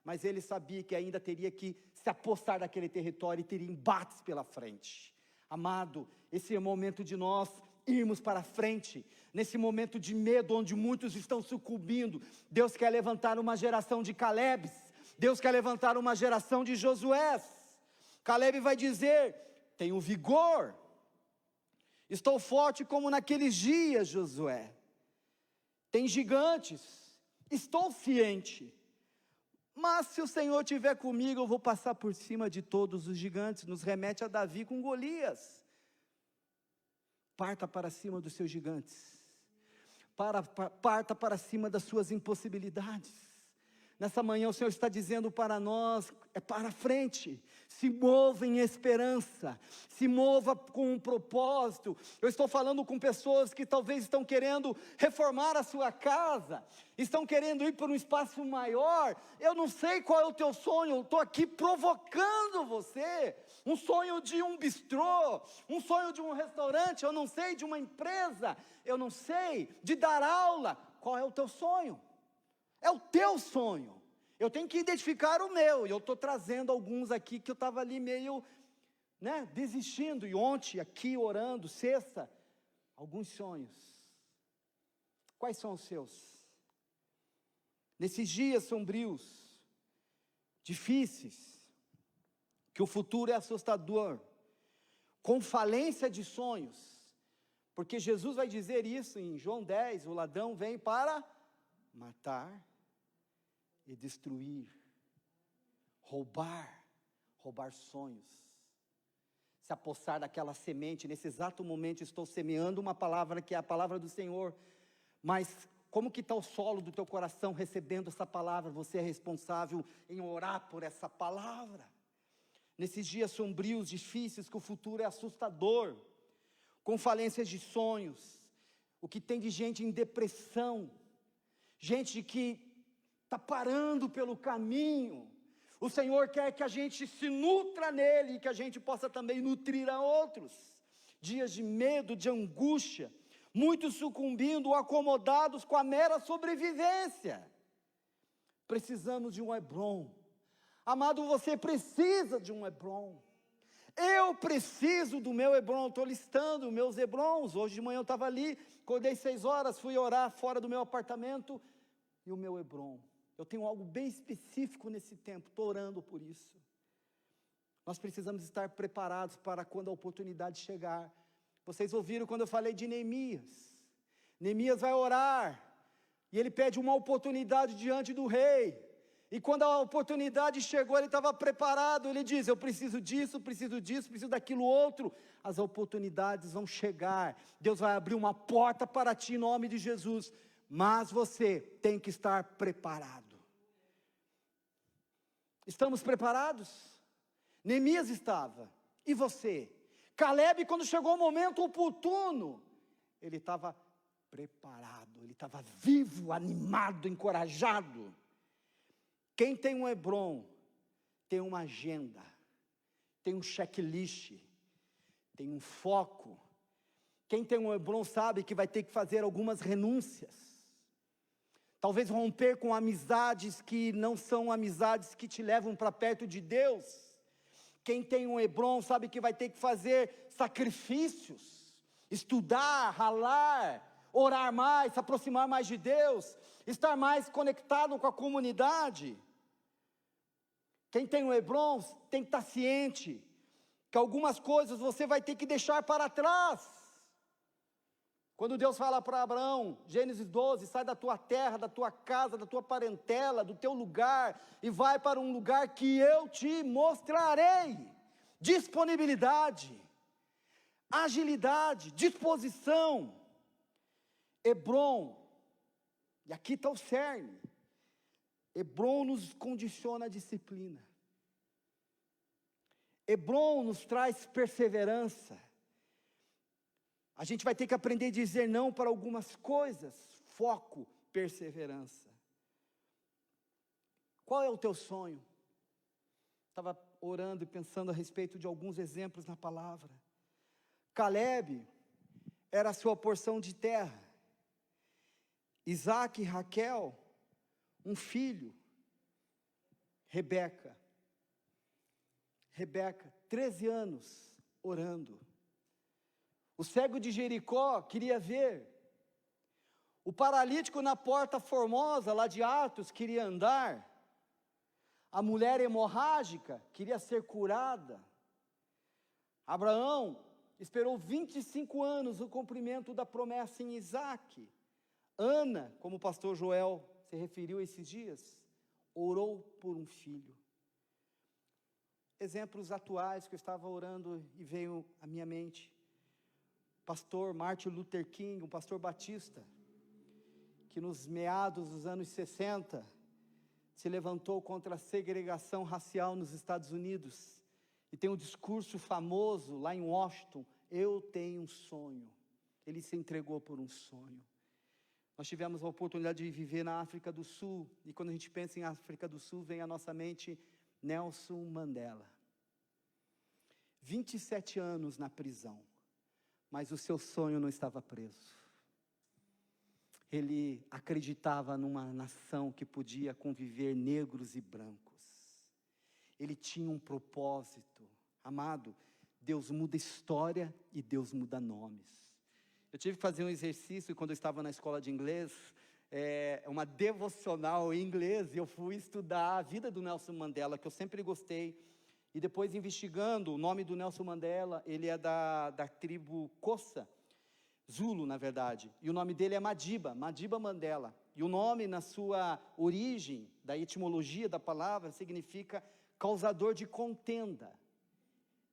mas ele sabia que ainda teria que se apossar daquele território e teria embates pela frente. Amado, esse é o momento de nós irmos para frente, nesse momento de medo, onde muitos estão sucumbindo. Deus quer levantar uma geração de Calebs, Deus quer levantar uma geração de Josués. Caleb vai dizer: tenho vigor, Estou forte como naqueles dias, Josué. Tem gigantes, estou ciente. Mas se o Senhor estiver comigo, eu vou passar por cima de todos os gigantes. Nos remete a Davi com Golias. Parta para cima dos seus gigantes. Parta para cima das suas impossibilidades. Nessa manhã o Senhor está dizendo para nós, é para frente, se mova em esperança, se mova com um propósito. Eu estou falando com pessoas que talvez estão querendo reformar a sua casa, estão querendo ir para um espaço maior. Eu não sei qual é o teu sonho, eu estou aqui provocando você. Um sonho de um bistrô, um sonho de um restaurante, eu não sei, de uma empresa, eu não sei, de dar aula. Qual é o teu sonho? É o teu sonho. Eu tenho que identificar o meu. E eu estou trazendo alguns aqui que eu estava ali meio, desistindo. E ontem aqui orando, sexta, alguns sonhos. Quais são os seus? Nesses dias sombrios, difíceis, que o futuro é assustador, com falência de sonhos, porque Jesus vai dizer isso em João 10, o ladrão vem para matar e destruir, roubar sonhos, se apossar daquela semente. Nesse exato momento estou semeando uma palavra que é a palavra do Senhor, mas como que está o solo do teu coração recebendo essa palavra? Você é responsável em orar por essa palavra. Nesses dias sombrios, difíceis, que o futuro é assustador, com falências de sonhos, o que tem de gente em depressão, gente que está parando pelo caminho. O Senhor quer que a gente se nutra nele e que a gente possa também nutrir a outros. Dias de medo, de angústia, muitos sucumbindo, acomodados com a mera sobrevivência. Precisamos de um Hebron. Amado, você precisa de um Hebron. Eu preciso do meu Hebron. Estou listando meus Hebrons. Hoje de manhã eu estava ali, acordei 6 horas, fui orar fora do meu apartamento. E o meu Hebron, eu tenho algo bem específico nesse tempo, estou orando por isso. Nós precisamos estar preparados para quando a oportunidade chegar. Vocês ouviram quando eu falei de Neemias. Neemias vai orar, e ele pede uma oportunidade diante do rei. E quando a oportunidade chegou, ele estava preparado. Ele diz, eu preciso disso, preciso daquilo outro. As oportunidades vão chegar, Deus vai abrir uma porta para ti em nome de Jesus. Mas você tem que estar preparado. Estamos preparados? Neemias estava. E você? Caleb, quando chegou o momento oportuno, ele estava preparado, ele estava vivo, animado, encorajado. Quem tem um Hebron, tem uma agenda, tem um checklist, tem um foco. Quem tem um Hebron sabe que vai ter que fazer algumas renúncias. Talvez romper com amizades que não são amizades que te levam para perto de Deus. Quem tem um Hebron sabe que vai ter que fazer sacrifícios, estudar, ralar, orar mais, se aproximar mais de Deus, estar mais conectado com a comunidade. Quem tem um Hebron tem que estar ciente que algumas coisas você vai ter que deixar para trás. Quando Deus fala para Abraão, Gênesis 12, sai da tua terra, da tua casa, da tua parentela, do teu lugar, e vai para um lugar que eu te mostrarei. Disponibilidade, agilidade, disposição. Hebron, e aqui está o cerne, Hebron nos condiciona a disciplina. Hebron nos traz perseverança. A gente vai ter que aprender a dizer não para algumas coisas. Foco, perseverança. Qual é o teu sonho? Estava orando e pensando a respeito de alguns exemplos na palavra. Caleb era a sua porção de terra. Isaac e Raquel, um filho. Rebeca, 13 anos orando. O cego de Jericó queria ver. O paralítico na porta formosa, lá de Atos, queria andar. A mulher hemorrágica queria ser curada. Abraão esperou 25 anos o cumprimento da promessa em Isaque. Ana, como o pastor Joel se referiu esses dias, orou por um filho. Exemplos atuais que eu estava orando e veio à minha mente. Pastor Martin Luther King, um pastor batista, que nos meados dos anos 60, se levantou contra a segregação racial nos Estados Unidos, e tem um discurso famoso lá em Washington: eu tenho um sonho. Ele se entregou por um sonho. Nós tivemos a oportunidade de viver na África do Sul, e quando a gente pensa em África do Sul, vem à nossa mente Nelson Mandela. 27 anos na prisão, mas o seu sonho não estava preso. Ele acreditava numa nação que podia conviver negros e brancos. Ele tinha um propósito. Amado, Deus muda história e Deus muda nomes. Eu tive que fazer um exercício quando eu estava na escola de inglês, uma devocional em inglês, e eu fui estudar a vida do Nelson Mandela, que eu sempre gostei. E depois, investigando, o nome do Nelson Mandela, ele é da tribo Xhosa, Zulu, na verdade, e o nome dele é Madiba Mandela, e o nome, na sua origem, da etimologia da palavra, significa causador de contenda.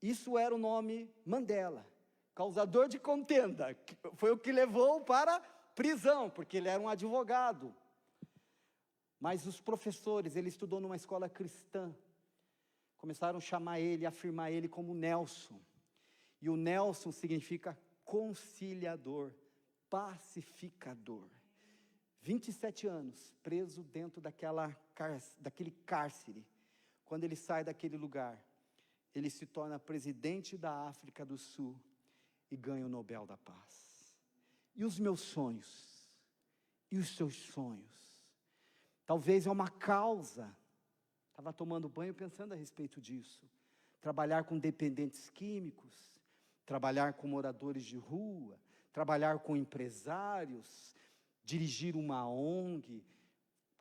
Isso era o nome Mandela, causador de contenda, foi o que levou para prisão, porque ele era um advogado. Mas os professores, ele estudou numa escola cristã, começaram a chamar ele, afirmar ele como Nelson, e o Nelson significa conciliador, pacificador. 27 anos preso dentro daquele cárcere. Quando ele sai daquele lugar, ele se torna presidente da África do Sul e ganha o Nobel da Paz. E os meus sonhos? E os seus sonhos? Talvez é uma causa. Estava tomando banho pensando a respeito disso. Trabalhar com dependentes químicos, trabalhar com moradores de rua, trabalhar com empresários, dirigir uma ONG,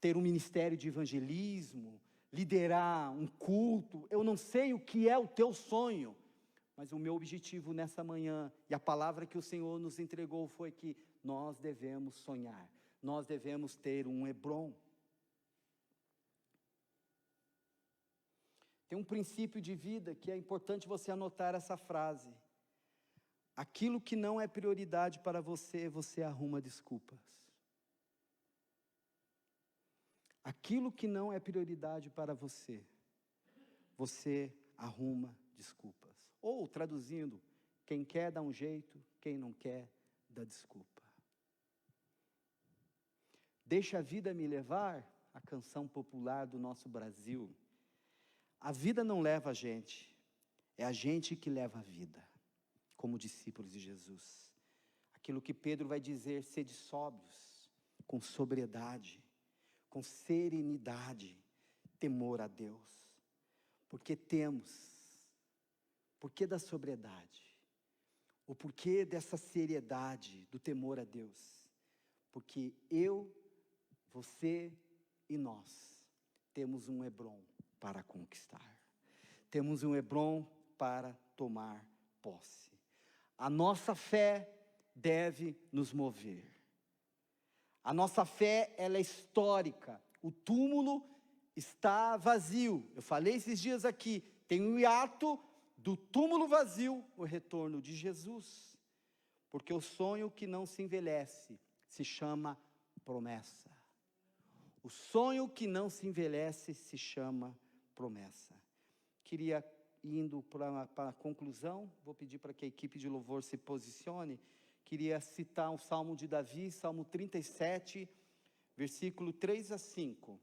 ter um ministério de evangelismo, liderar um culto. Eu não sei o que é o teu sonho, mas o meu objetivo nessa manhã, e a palavra que o Senhor nos entregou, foi que nós devemos sonhar, nós devemos ter um Hebron. Tem um princípio de vida que é importante você anotar essa frase: aquilo que não é prioridade para você, você arruma desculpas. Aquilo que não é prioridade para você, você arruma desculpas. Ou, traduzindo, quem quer dá um jeito, quem não quer dá desculpa. Deixa a vida me levar, a canção popular do nosso Brasil. A vida não leva a gente, é a gente que leva a vida, como discípulos de Jesus. Aquilo que Pedro vai dizer: sede sóbrios, com sobriedade, com serenidade, temor a Deus. Porque porquê da sobriedade? O porquê dessa seriedade, do temor a Deus? Porque eu, você e nós temos um Hebron para conquistar. Temos um Hebron para tomar posse. A nossa fé deve nos mover. A nossa fé, ela é histórica. O túmulo está vazio. Eu falei esses dias aqui, tem um hiato do túmulo vazio, o retorno de Jesus. Porque o sonho que não se envelhece se chama promessa. O sonho que não se envelhece se chama promessa. Queria, indo para a conclusão, vou pedir para que a equipe de louvor se posicione. Queria citar um salmo de Davi, Salmo 37, versículo 3 a 5.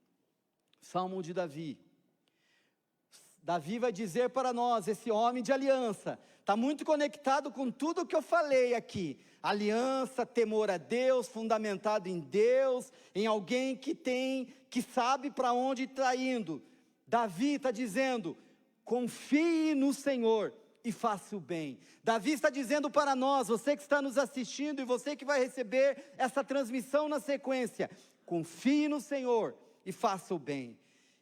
Salmo de Davi. Davi vai dizer para nós, esse homem de aliança, está muito conectado com tudo que eu falei aqui. Aliança, temor a Deus, fundamentado em Deus, em alguém que sabe para onde está indo. Davi está dizendo: confie no Senhor e faça o bem. Davi está dizendo para nós, você que está nos assistindo e você que vai receber essa transmissão na sequência: confie no Senhor e faça o bem.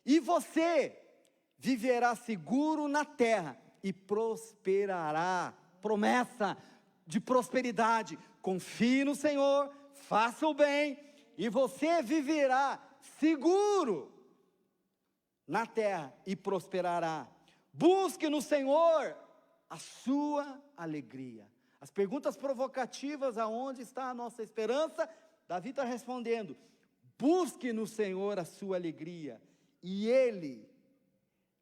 E você viverá seguro na terra e prosperará promessa de prosperidade. Confie no Senhor, faça o bem, e você viverá seguro na terra e prosperará. Busque no Senhor a sua alegria. As perguntas provocativas, aonde está a nossa esperança? Davi está respondendo: busque no Senhor a sua alegria, e Ele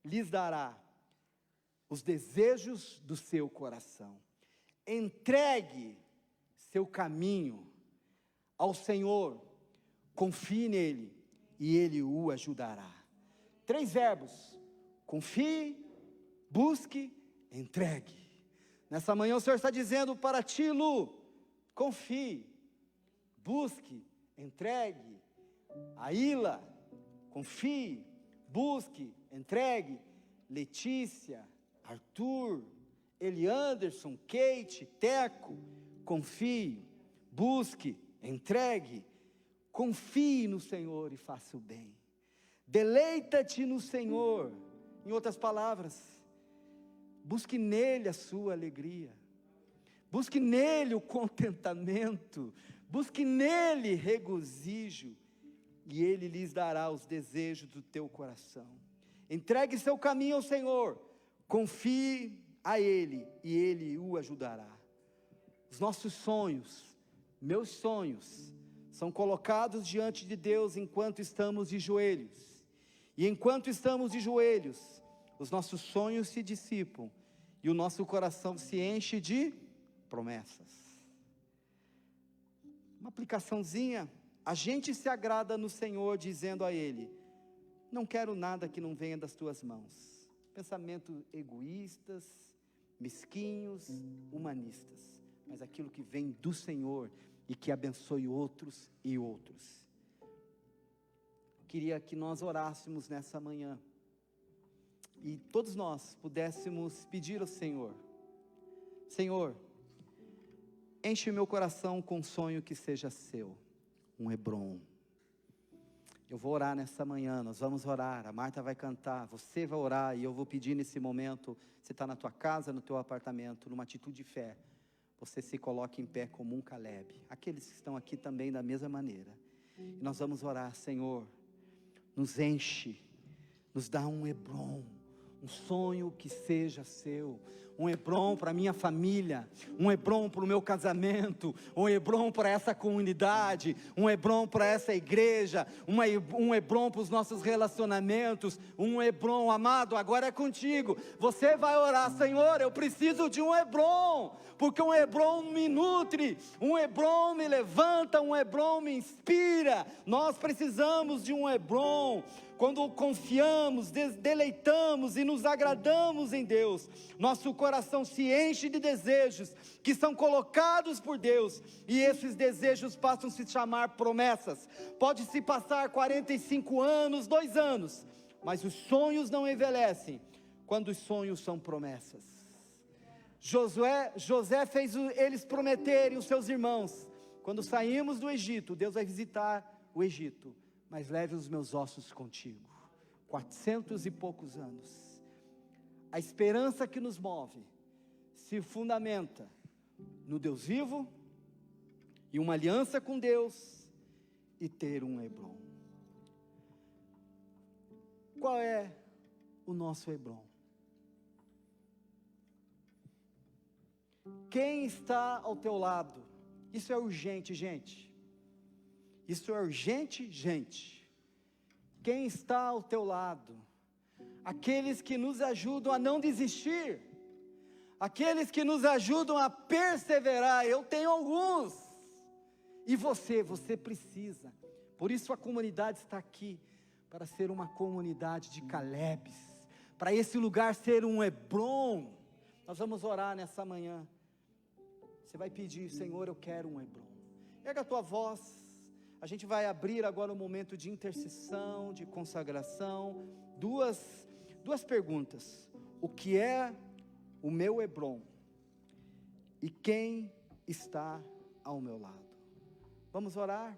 lhes dará os desejos do seu coração. Entregue seu caminho ao Senhor, confie nele, e Ele o ajudará. 3 verbos: confie, busque, entregue. Nessa manhã o Senhor está dizendo para ti, Lu: confie, busque, entregue. Aila: confie, busque, entregue. Letícia, Arthur, Elianderson, Kate, Teco: confie, busque, entregue. Confie no Senhor e faça o bem. Deleita-te no Senhor. Em outras palavras, busque nele a sua alegria, busque nele o contentamento, busque nele regozijo, e ele lhes dará os desejos do teu coração. Entregue seu caminho ao Senhor, confie a Ele, e Ele o ajudará. Os nossos sonhos, meus sonhos, são colocados diante de Deus enquanto estamos de joelhos, e enquanto estamos de joelhos, os nossos sonhos se dissipam, e o nosso coração se enche de promessas. Uma aplicaçãozinha: a gente se agrada no Senhor dizendo a Ele: não quero nada que não venha das tuas mãos. Pensamentos egoístas, mesquinhos, humanistas, mas aquilo que vem do Senhor e que abençoe outros e outros. Queria que nós orássemos nessa manhã, e todos nós pudéssemos pedir ao Senhor: Senhor, enche o meu coração com um sonho que seja seu, um Hebrom. Eu vou orar nessa manhã, nós vamos orar, a Marta vai cantar, você vai orar, e eu vou pedir nesse momento, você está na tua casa, no teu apartamento, numa atitude de fé, você se coloque em pé como um Caleb. Aqueles que estão aqui também da mesma maneira, e nós vamos orar: Senhor, nos enche, nos dá um Hebrom, um sonho que seja seu, um Hebrom para a minha família, um Hebrom para o meu casamento, um Hebrom para essa comunidade, um Hebrom para essa igreja, um Hebrom para os nossos relacionamentos, um Hebrom. Amado, agora é contigo, você vai orar: Senhor, eu preciso de um Hebrom, porque um Hebrom me nutre, um Hebrom me levanta, um Hebrom me inspira. Nós precisamos de um Hebrom. Quando confiamos, deleitamos e nos agradamos em Deus, nosso coração se enche de desejos que são colocados por Deus, e esses desejos passam a se chamar promessas. Pode se passar 45 anos, 2 anos, mas os sonhos não envelhecem quando os sonhos são promessas. José fez eles prometerem, os seus irmãos: quando saímos do Egito, Deus vai visitar o Egito, mas leve os meus ossos contigo. 400 e poucos anos. A esperança que nos move se fundamenta no Deus vivo, e uma aliança com Deus, e ter um Hebrom. Qual é o nosso Hebrom? Quem está ao teu lado? Isso é urgente, gente. Isso é urgente, gente. Quem está ao teu lado? Aqueles que nos ajudam a não desistir, aqueles que nos ajudam a perseverar. Eu tenho alguns, e você precisa. Por isso a comunidade está aqui, para ser uma comunidade de Calebes, para esse lugar ser um Hebrom. Nós vamos orar nessa manhã. Você vai pedir: Senhor, eu quero um Hebrom. Erga a tua voz. A gente vai abrir agora um momento de intercessão, de consagração. Duas perguntas: o que é o meu Hebrom? E quem está ao meu lado? Vamos orar?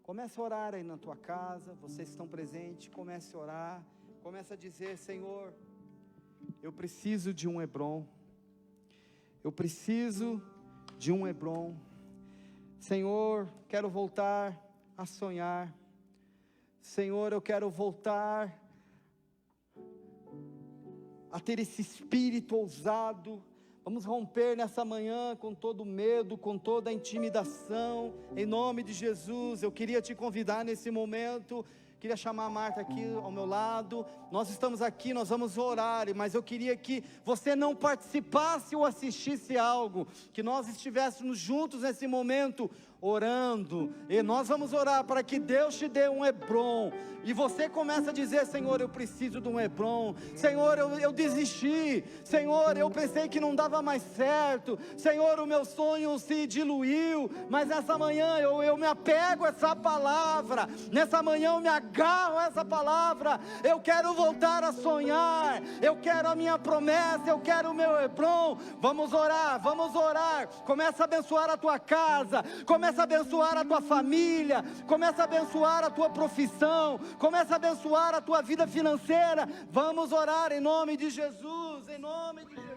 Comece a orar aí na tua casa. Vocês estão presentes, comece a orar. Comece a dizer: Senhor, eu preciso de um Hebrom. Eu preciso de um Hebron. Senhor, quero voltar a sonhar. Senhor, eu quero voltar a ter esse espírito ousado. Vamos romper nessa manhã com todo medo, com toda a intimidação, em nome de Jesus. Eu queria te convidar nesse momento, queria chamar a Marta aqui ao meu lado. Nós estamos aqui, nós vamos orar, mas eu queria que você não participasse ou assistisse algo, que nós estivéssemos juntos nesse momento, orando, e nós vamos orar para que Deus te dê um Hebron, e você começa a dizer: Senhor, eu preciso de um Hebron. Senhor, eu desisti. Senhor, eu pensei que não dava mais certo. Senhor, o meu sonho se diluiu, mas nessa manhã eu me apego a essa palavra, nessa manhã eu me agarro a essa palavra. Eu quero voltar a sonhar, eu quero a minha promessa, eu quero o meu Hebron. Vamos orar, começa a abençoar a tua casa, começa a abençoar a tua família, começa a abençoar a tua profissão, começa a abençoar a tua vida financeira. Vamos orar em nome de Jesus, em nome de Jesus.